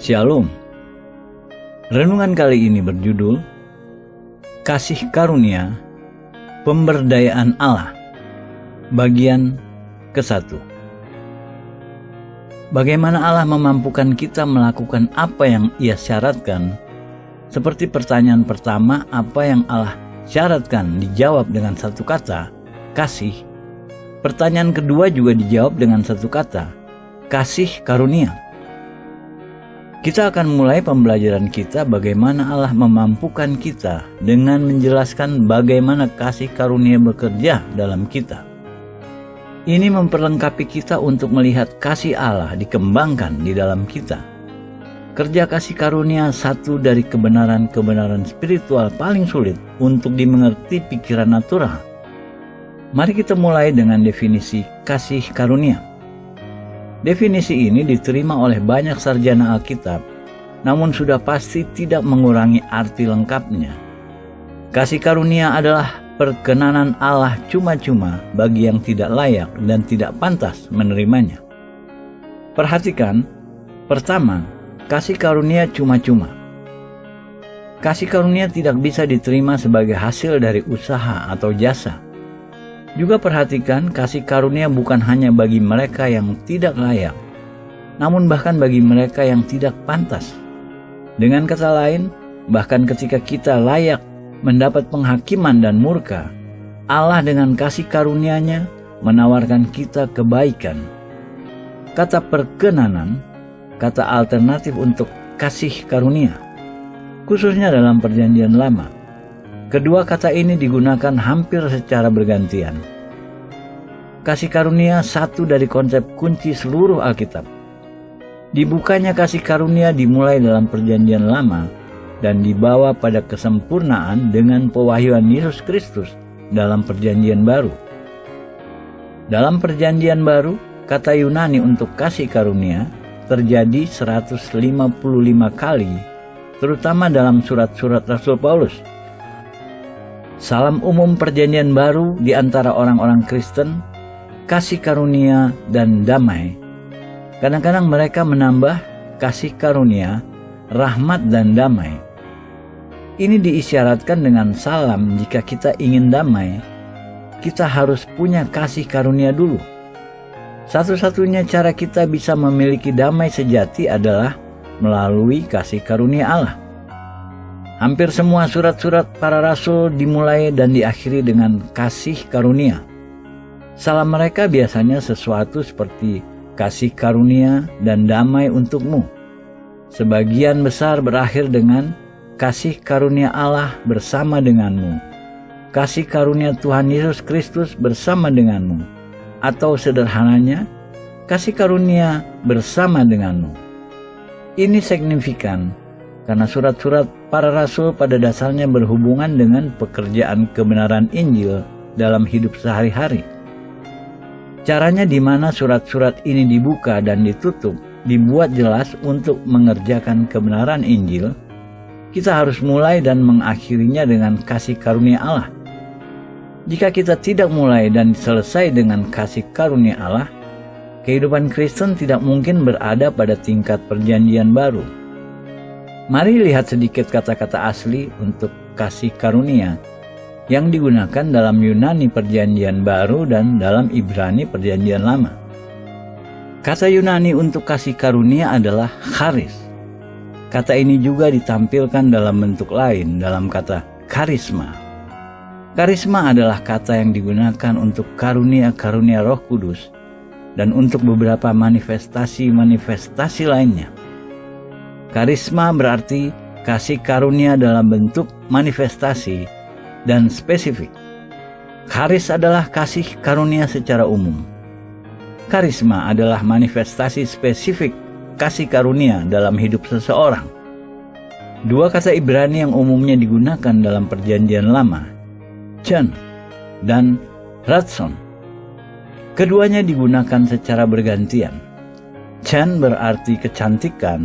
Shalom. Renungan kali ini berjudul Kasih Karunia Pemberdayaan Allah, bagian ke-1. Bagaimana Allah memampukan kita melakukan apa yang Ia syaratkan? Seperti pertanyaan pertama, apa yang Allah syaratkan dijawab dengan satu kata, kasih. Pertanyaan kedua juga dijawab dengan satu kata, kasih karunia. Kita akan mulai pembelajaran kita bagaimana Allah memampukan kita dengan menjelaskan bagaimana kasih karunia bekerja dalam kita. Ini memperlengkapi kita untuk melihat kasih Allah dikembangkan di dalam kita. Kerja kasih karunia satu dari kebenaran-kebenaran spiritual paling sulit untuk dimengerti pikiran natural. Mari kita mulai dengan definisi kasih karunia. Definisi ini diterima oleh banyak sarjana Alkitab, namun sudah pasti tidak mengurangi arti lengkapnya. Kasih karunia adalah perkenanan Allah cuma-cuma bagi yang tidak layak dan tidak pantas menerimanya. Perhatikan, pertama, kasih karunia cuma-cuma. Kasih karunia tidak bisa diterima sebagai hasil dari usaha atau jasa. Juga perhatikan, kasih karunia bukan hanya bagi mereka yang tidak layak, namun bahkan bagi mereka yang tidak pantas. Dengan kata lain, bahkan ketika kita layak mendapat penghakiman dan murka, Allah dengan kasih karunia-Nya menawarkan kita kebaikan. Kata perkenanan, kata alternatif untuk kasih karunia, khususnya dalam Perjanjian Lama. Kedua kata ini digunakan hampir secara bergantian. Kasih karunia satu dari konsep kunci seluruh Alkitab. Dibukanya kasih karunia dimulai dalam Perjanjian Lama dan dibawa pada kesempurnaan dengan pewahyuan Yesus Kristus dalam Perjanjian Baru. Dalam Perjanjian Baru, kata Yunani untuk kasih karunia terjadi 155 kali, terutama dalam surat-surat Rasul Paulus. Salam umum Perjanjian Baru di antara orang-orang Kristen, kasih karunia dan damai. Kadang-kadang mereka menambah kasih karunia, rahmat dan damai. Ini diisyaratkan dengan salam. Jika kita ingin damai, kita harus punya kasih karunia dulu. Satu-satunya cara kita bisa memiliki damai sejati adalah melalui kasih karunia Allah. Hampir semua surat-surat para rasul dimulai dan diakhiri dengan kasih karunia. Salam mereka biasanya sesuatu seperti kasih karunia dan damai untukmu. Sebagian besar berakhir dengan kasih karunia Allah bersama denganmu. Kasih karunia Tuhan Yesus Kristus bersama denganmu. Atau sederhananya, kasih karunia bersama denganmu. Ini signifikan karena surat-surat para rasul pada dasarnya berhubungan dengan pekerjaan kebenaran Injil dalam hidup sehari-hari. Caranya di mana surat-surat ini dibuka dan ditutup dibuat jelas untuk mengerjakan kebenaran Injil. Kita harus mulai dan mengakhirinya dengan kasih karunia Allah. Jika kita tidak mulai dan selesai dengan kasih karunia Allah, kehidupan Kristen tidak mungkin berada pada tingkat Perjanjian Baru. Mari lihat sedikit kata-kata asli untuk kasih karunia yang digunakan dalam Yunani Perjanjian Baru dan dalam Ibrani Perjanjian Lama. Kata Yunani untuk kasih karunia adalah charis. Kata ini juga ditampilkan dalam bentuk lain dalam kata karisma. Karisma adalah kata yang digunakan untuk karunia-karunia Roh Kudus dan untuk beberapa manifestasi-manifestasi lainnya. Karisma berarti kasih karunia dalam bentuk manifestasi dan spesifik. Charis adalah kasih karunia secara umum. Karisma adalah manifestasi spesifik kasih karunia dalam hidup seseorang. Dua kata Ibrani yang umumnya digunakan dalam Perjanjian Lama, chen dan ratson. Keduanya digunakan secara bergantian. Chen berarti kecantikan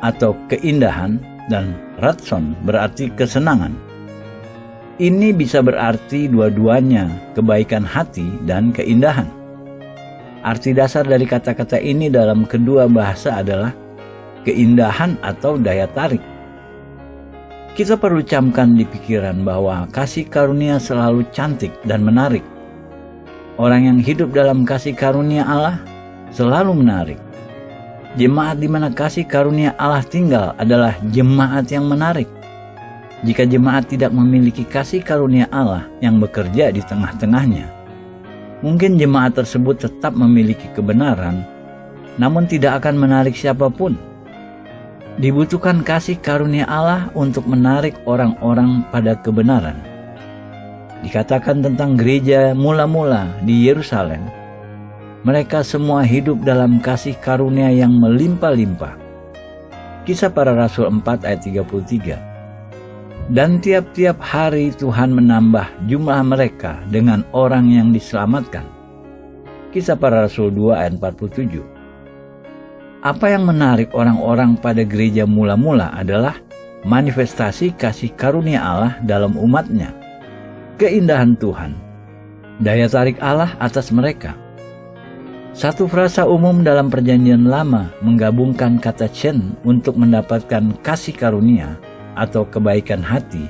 atau keindahan dan ratson berarti kesenangan. Ini bisa berarti dua-duanya kebaikan hati dan keindahan. Arti dasar dari kata-kata ini dalam kedua bahasa adalah keindahan atau daya tarik. Kita perlu camkan di pikiran bahwa kasih karunia selalu cantik dan menarik. Orang yang hidup dalam kasih karunia Allah selalu menarik. Jemaat di mana kasih karunia Allah tinggal adalah jemaat yang menarik. Jika jemaat tidak memiliki kasih karunia Allah yang bekerja di tengah-tengahnya, mungkin jemaat tersebut tetap memiliki kebenaran, namun tidak akan menarik siapapun. Dibutuhkan kasih karunia Allah untuk menarik orang-orang pada kebenaran. Dikatakan tentang gereja mula-mula di Yerusalem, mereka semua hidup dalam kasih karunia yang melimpah-limpah. Kisah Para Rasul 4 ayat 33. Dan tiap-tiap hari Tuhan menambah jumlah mereka dengan orang yang diselamatkan. Kisah Para Rasul 2 ayat 47. Apa yang menarik orang-orang pada gereja mula-mula adalah manifestasi kasih karunia Allah dalam umatnya, keindahan Tuhan, daya tarik Allah atas mereka. Satu frasa umum dalam Perjanjian Lama menggabungkan kata chen untuk mendapatkan kasih karunia atau kebaikan hati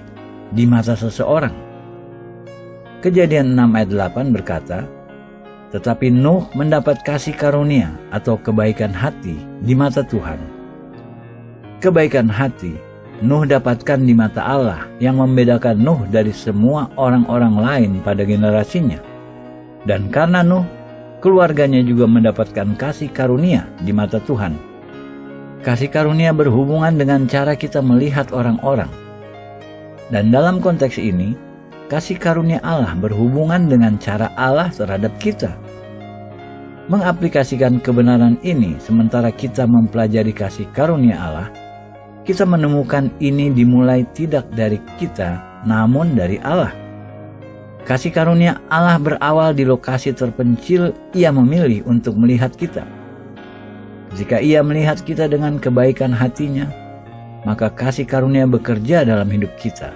di mata seseorang. Kejadian 6 ayat 8 berkata, tetapi Nuh mendapat kasih karunia atau kebaikan hati di mata Tuhan. Kebaikan hati Nuh dapatkan di mata Allah yang membedakan Nuh dari semua orang-orang lain pada generasinya. Dan karena Nuh, keluarganya juga mendapatkan kasih karunia di mata Tuhan. Kasih karunia berhubungan dengan cara kita melihat orang-orang. Dan dalam konteks ini, kasih karunia Allah berhubungan dengan cara Allah terhadap kita. Mengaplikasikan kebenaran ini sementara kita mempelajari kasih karunia Allah, kita menemukan ini dimulai tidak dari kita, namun dari Allah. Kasih karunia Allah berawal di lokasi terpencil Ia memilih untuk melihat kita. Jika Ia melihat kita dengan kebaikan hatinya, maka kasih karunia bekerja dalam hidup kita.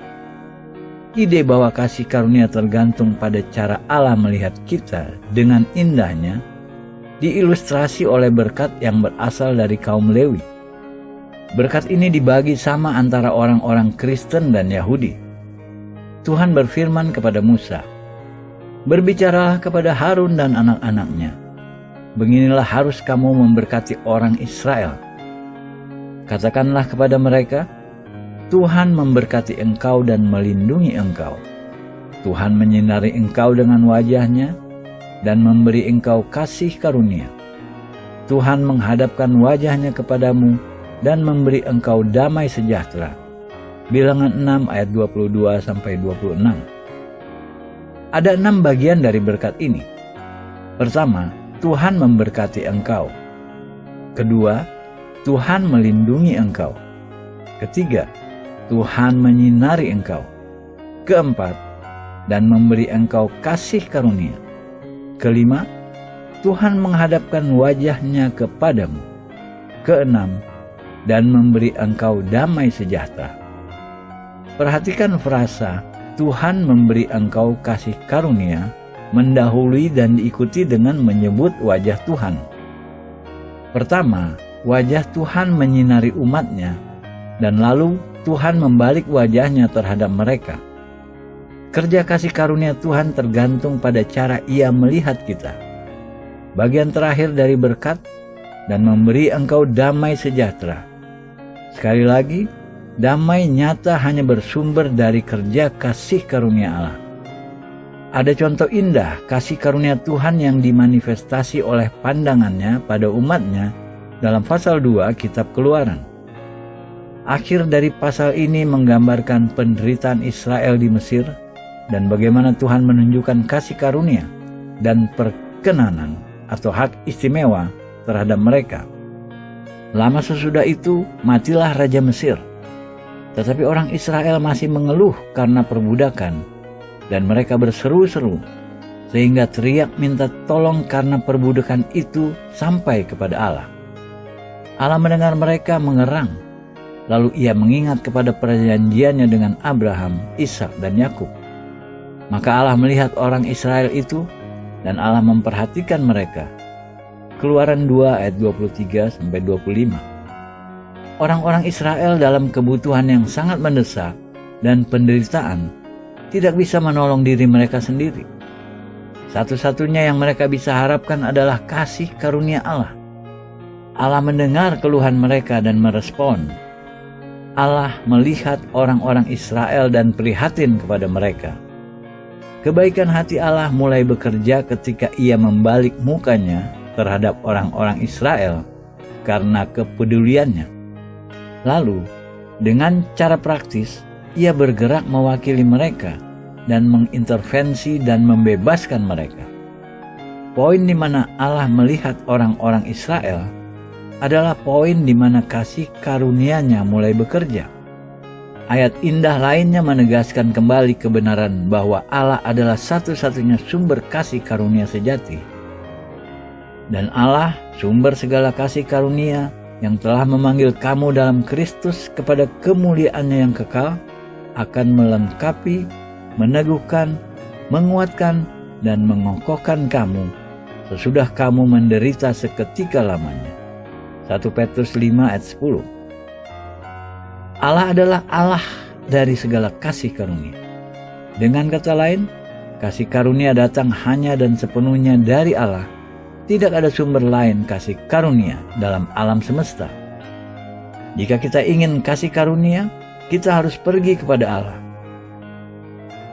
Ide bahwa kasih karunia tergantung pada cara Allah melihat kita dengan indahnya diilustrasi oleh berkat yang berasal dari kaum Lewi. Berkat ini dibagi sama antara orang-orang Kristen dan Yahudi. Tuhan berfirman kepada Musa, "Berbicaralah kepada Harun dan anak-anaknya. Beginilah harus kamu memberkati orang Israel. Katakanlah kepada mereka, Tuhan memberkati engkau dan melindungi engkau. Tuhan menyinari engkau dengan wajah-Nya dan memberi engkau kasih karunia. Tuhan menghadapkan wajah-Nya kepadamu dan memberi engkau damai sejahtera." Bilangan 6 ayat 22-26. Ada 6 bagian dari berkat ini. Pertama, Tuhan memberkati engkau. Kedua, Tuhan melindungi engkau. Ketiga, Tuhan menyinari engkau. Keempat, dan memberi engkau kasih karunia. Kelima, Tuhan menghadapkan wajah-Nya kepadamu. Keenam, dan memberi engkau damai sejahtera. Perhatikan frasa Tuhan memberi engkau kasih karunia mendahului dan diikuti dengan menyebut wajah Tuhan. Pertama, wajah Tuhan menyinari umat-Nya, dan lalu Tuhan membalik wajah-Nya terhadap mereka. Kerja kasih karunia Tuhan tergantung pada cara Ia melihat kita. Bagian terakhir dari berkat, dan memberi engkau damai sejahtera. Sekali lagi, damai nyata hanya bersumber dari kerja kasih karunia Allah. Ada contoh indah kasih karunia Tuhan yang dimanifestasi oleh pandangannya pada umat-Nya dalam pasal 2 kitab Keluaran. Akhir dari pasal ini menggambarkan penderitaan Israel di Mesir dan bagaimana Tuhan menunjukkan kasih karunia dan perkenanan atau hak istimewa terhadap mereka. Lama sesudah itu matilah Raja Mesir. Tetapi orang Israel masih mengeluh karena perbudakan, dan mereka berseru-seru, sehingga teriak minta tolong karena perbudakan itu sampai kepada Allah. Allah mendengar mereka mengerang, lalu Ia mengingat kepada perjanjiannya dengan Abraham, Ishak, dan Yakub. Maka Allah melihat orang Israel itu, dan Allah memperhatikan mereka. Keluaran 2 ayat 23-25. Orang-orang Israel dalam kebutuhan yang sangat mendesak dan penderitaan tidak bisa menolong diri mereka sendiri. Satu-satunya yang mereka bisa harapkan adalah kasih karunia Allah. Allah mendengar keluhan mereka dan merespon. Allah melihat orang-orang Israel dan prihatin kepada mereka. Kebaikan hati Allah mulai bekerja ketika Ia membalik mukanya terhadap orang-orang Israel karena kepeduliannya. Lalu, dengan cara praktis, Ia bergerak mewakili mereka dan mengintervensi dan membebaskan mereka. Poin di mana Allah melihat orang-orang Israel adalah poin di mana kasih karunia-Nya mulai bekerja. Ayat indah lainnya menegaskan kembali kebenaran bahwa Allah adalah satu-satunya sumber kasih karunia sejati. Dan Allah, sumber segala kasih karunia, yang telah memanggil kamu dalam Kristus kepada kemuliaan-Nya yang kekal, akan melengkapi, meneguhkan, menguatkan, dan mengokohkan kamu sesudah kamu menderita seketika lamanya. 1 Petrus 5 ayat 10. Allah adalah Allah dari segala kasih karunia. Dengan kata lain, kasih karunia datang hanya dan sepenuhnya dari Allah. Tidak ada sumber lain kasih karunia dalam alam semesta. Jika kita ingin kasih karunia, kita harus pergi kepada Allah.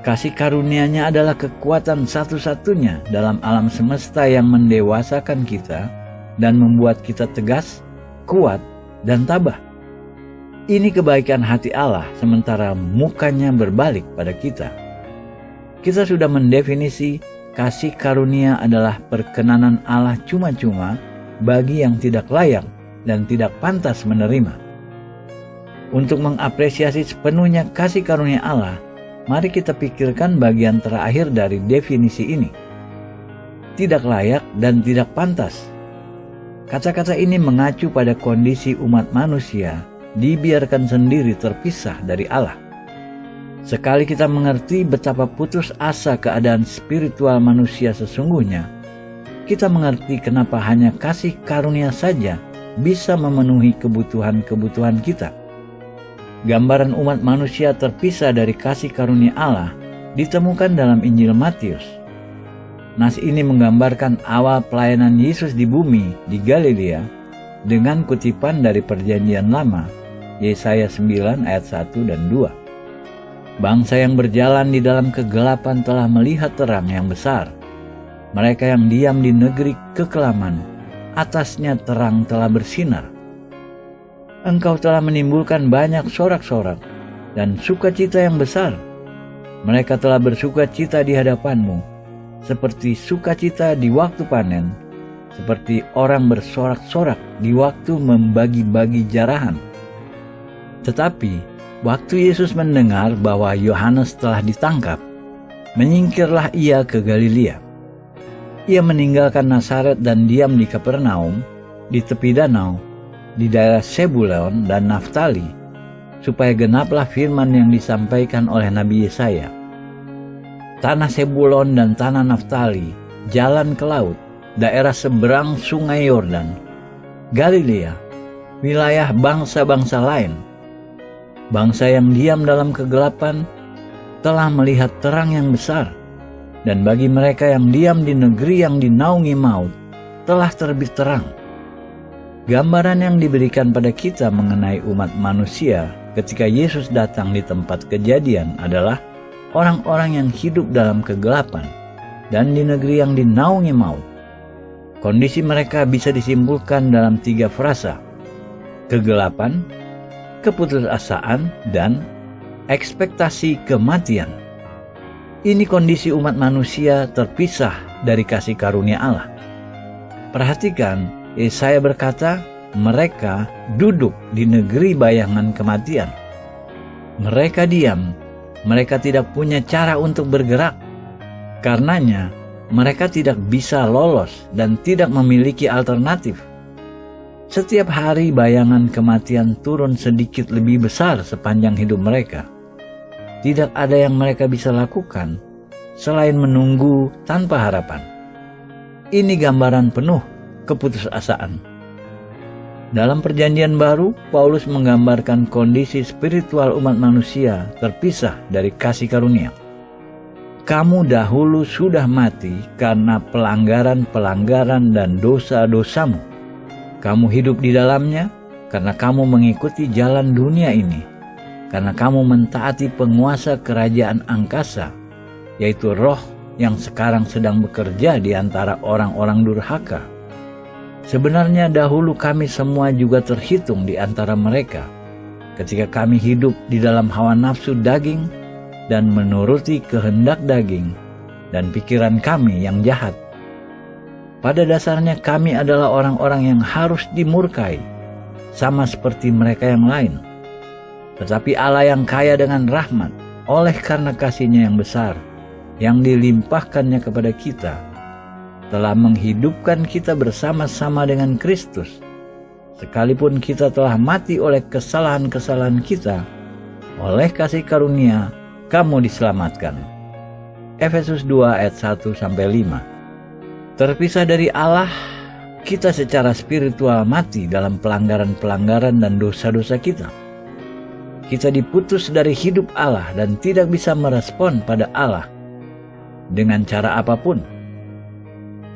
Kasih karunia-Nya adalah kekuatan satu-satunya dalam alam semesta yang mendewasakan kita dan membuat kita tegas, kuat, dan tabah. Ini kebaikan hati Allah sementara mukanya berbalik pada kita. Kita sudah mendefinisi kasih karunia adalah perkenanan Allah cuma-cuma bagi yang tidak layak dan tidak pantas menerima. Untuk mengapresiasi sepenuhnya kasih karunia Allah, mari kita pikirkan bagian terakhir dari definisi ini. Tidak layak dan tidak pantas. Kata-kata ini mengacu pada kondisi umat manusia dibiarkan sendiri terpisah dari Allah. Sekali kita mengerti betapa putus asa keadaan spiritual manusia sesungguhnya, kita mengerti kenapa hanya kasih karunia saja bisa memenuhi kebutuhan-kebutuhan kita. Gambaran umat manusia terpisah dari kasih karunia Allah ditemukan dalam Injil Matius. Nas ini menggambarkan awal pelayanan Yesus di bumi di Galilea dengan kutipan dari Perjanjian Lama, Yesaya 9 ayat 1 dan 2. Bangsa yang berjalan di dalam kegelapan telah melihat terang yang besar. Mereka yang diam di negeri kekelaman, atasnya terang telah bersinar. Engkau telah menimbulkan banyak sorak-sorak dan sukacita yang besar. Mereka telah bersukacita di hadapanmu, seperti sukacita di waktu panen, seperti orang bersorak-sorak di waktu membagi-bagi jarahan. Tetapi waktu Yesus mendengar bahwa Yohanes telah ditangkap, menyingkirlah Ia ke Galilea. Ia meninggalkan Nazaret dan diam di Kapernaum, di tepi danau, di daerah Sebulon dan Naftali, supaya genaplah firman yang disampaikan oleh Nabi Yesaya. Tanah Sebulon dan tanah Naftali, jalan ke laut, daerah seberang sungai Yordan, Galilea, wilayah bangsa-bangsa lain. Bangsa yang diam dalam kegelapan telah melihat terang yang besar, dan bagi mereka yang diam di negeri yang dinaungi maut telah terbit terang. Gambaran yang diberikan pada kita mengenai umat manusia ketika Yesus datang di tempat kejadian adalah orang-orang yang hidup dalam kegelapan dan di negeri yang dinaungi maut. Kondisi mereka bisa disimpulkan dalam 3 frasa: kegelapan, keputusasaan, dan ekspektasi kematian. Ini kondisi umat manusia terpisah dari kasih karunia Allah. Perhatikan, Yesaya berkata, mereka duduk di negeri bayangan kematian. Mereka diam, mereka tidak punya cara untuk bergerak. Karenanya, mereka tidak bisa lolos dan tidak memiliki alternatif. Setiap hari bayangan kematian turun sedikit lebih besar sepanjang hidup mereka. Tidak ada yang mereka bisa lakukan selain menunggu tanpa harapan. Ini gambaran penuh keputusasaan. Dalam Perjanjian Baru, Paulus menggambarkan kondisi spiritual umat manusia terpisah dari kasih karunia. Kamu dahulu sudah mati karena pelanggaran-pelanggaran dan dosa-dosamu. Kamu hidup di dalamnya karena kamu mengikuti jalan dunia ini, karena kamu mentaati penguasa kerajaan angkasa, yaitu roh yang sekarang sedang bekerja di antara orang-orang durhaka. Sebenarnya dahulu kami semua juga terhitung di antara mereka, ketika kami hidup di dalam hawa nafsu daging dan menuruti kehendak daging dan pikiran kami yang jahat. Pada dasarnya kami adalah orang-orang yang harus dimurkai, sama seperti mereka yang lain. Tetapi Allah yang kaya dengan rahmat, oleh karena kasih-Nya yang besar, yang dilimpahkannya kepada kita, telah menghidupkan kita bersama-sama dengan Kristus. Sekalipun kita telah mati oleh kesalahan-kesalahan kita, oleh kasih karunia kamu diselamatkan. Efesus 2 ayat 1-5. Terpisah dari Allah, kita secara spiritual mati dalam pelanggaran-pelanggaran dan dosa-dosa kita. Kita diputus dari hidup Allah dan tidak bisa merespon pada Allah dengan cara apapun.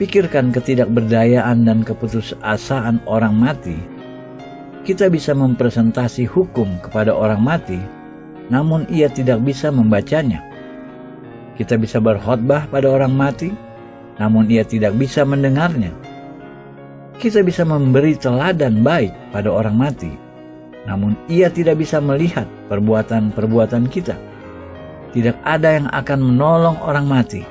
Pikirkan ketidakberdayaan dan keputusasaan orang mati. Kita bisa mempresentasi hukum kepada orang mati, namun ia tidak bisa membacanya. Kita bisa berkhotbah pada orang mati, namun ia tidak bisa mendengarnya. Kita bisa memberi teladan baik pada orang mati, namun ia tidak bisa melihat perbuatan-perbuatan kita. Tidak ada yang akan menolong orang mati.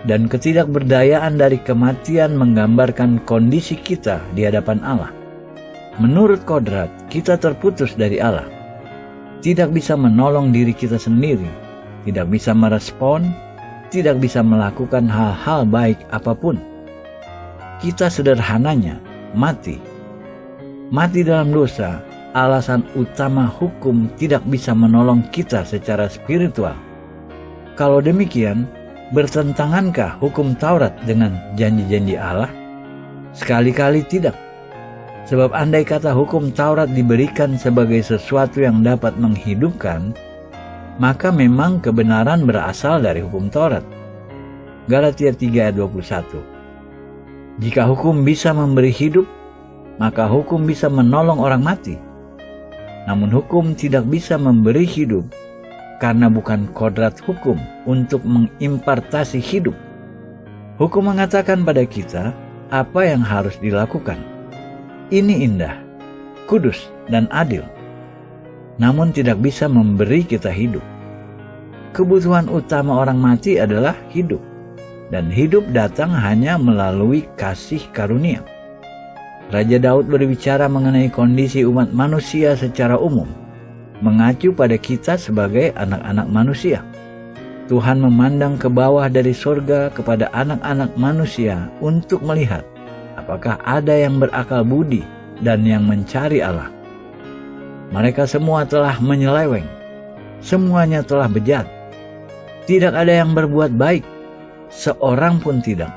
Dan ketidakberdayaan dari kematian menggambarkan kondisi kita di hadapan Allah. Menurut kodrat, kita terputus dari Allah. Tidak bisa menolong diri kita sendiri, tidak bisa merespon, tidak bisa melakukan hal-hal baik apapun. Kita sederhananya mati. Mati dalam dosa, alasan utama hukum tidak bisa menolong kita secara spiritual. Kalau demikian, bertentangankah hukum Taurat dengan janji-janji Allah? Sekali-kali tidak. Sebab andai kata hukum Taurat diberikan sebagai sesuatu yang dapat menghidupkan, maka memang kebenaran berasal dari hukum Taurat. Galatia 3 ayat 21. Jika hukum bisa memberi hidup, maka hukum bisa menolong orang mati. Namun hukum tidak bisa memberi hidup, karena bukan kodrat hukum untuk mengimpartasi hidup. Hukum mengatakan pada kita apa yang harus dilakukan. Ini indah, kudus, dan adil. Namun tidak bisa memberi kita hidup. Kebutuhan utama orang mati adalah hidup. Dan hidup datang hanya melalui kasih karunia. Raja Daud berbicara mengenai kondisi umat manusia secara umum, mengacu pada kita sebagai anak-anak manusia. Tuhan memandang ke bawah dari surga kepada anak-anak manusia untuk melihat apakah ada yang berakal budi dan yang mencari Allah. Mereka semua telah menyeleweng, semuanya telah bejat. Tidak ada yang berbuat baik, seorang pun tidak.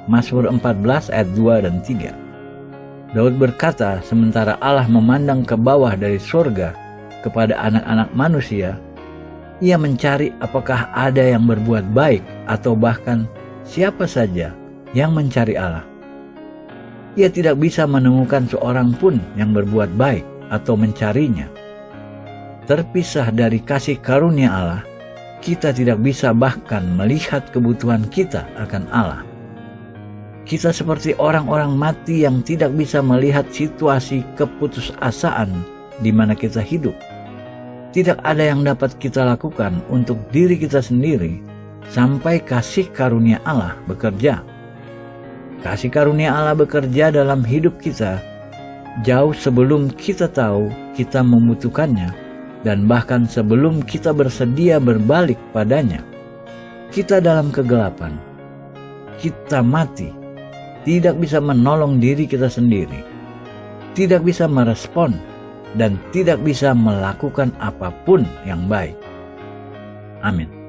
Mazmur 14 ayat 2 dan 3. Daud berkata, sementara Allah memandang ke bawah dari surga kepada anak-anak manusia, ia mencari apakah ada yang berbuat baik atau bahkan siapa saja yang mencari Allah. Ia tidak bisa menemukan seorang pun yang berbuat baik atau mencarinya. Terpisah dari kasih karunia Allah, kita tidak bisa bahkan melihat kebutuhan kita akan Allah. Kita seperti orang-orang mati yang tidak bisa melihat situasi keputusasaan di mana kita hidup. Tidak ada yang dapat kita lakukan untuk diri kita sendiri sampai kasih karunia Allah bekerja. Kasih karunia Allah bekerja dalam hidup kita jauh sebelum kita tahu kita membutuhkannya dan bahkan sebelum kita bersedia berbalik padanya. Kita dalam kegelapan. Kita mati. Tidak bisa menolong diri kita sendiri. Tidak bisa merespon dan tidak bisa melakukan apapun yang baik. Amin.